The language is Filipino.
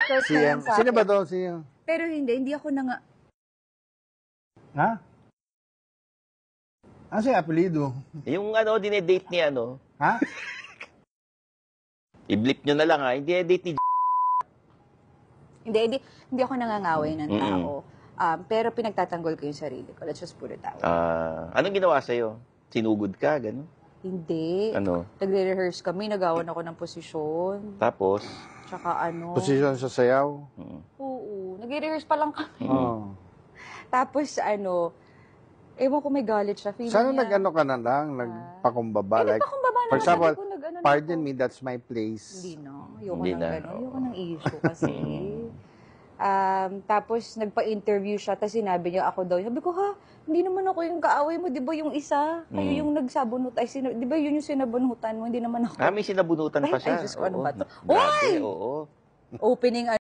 first na yan sa Sino ba akin. to? Pero hindi ako na nga. Ha? Ano siya apelido? Yung dinedate ni Ha? i-blip nyo na lang ha. Hindi date ni Hindi ako nangangaway ng tao. Pero pinagtatanggol ko yung sarili ko. Let's just put it that way. Anong ginawa sa'yo? Sinugod ka, gano'n? Hindi. Ano? Nagre-rehearse kami, nagawan ako ng posisyon. Tapos? Tsaka Posisyon sa sayaw? Oo. Nagre-rehearse pa lang kami. Oo. Tapos ewan ko may galit siya. Feeling Sana niya, nag-ano ka na lang, nagpakumbaba. Like, nagpakumbaba na for lang, example, sabi ko, nag-ano na pardon ako. me, that's my place. Hindi na. Ayoko Hindi ng na. gano'n. Ayoko ng issue kasi. Tapos nagpa-interview siya, tapos sinabi niya ako daw. Sabi ko, ha? Hindi naman ako yung kaaway mo. Di ba yung isa? Kayo yung nagsabunot. Di ba yun yung sinabunutan mo? Hindi naman ako. May sinabunutan pa siya. Ay, Diyos ko, ano Oo. ba to? Grabe, Uy! oo. Opening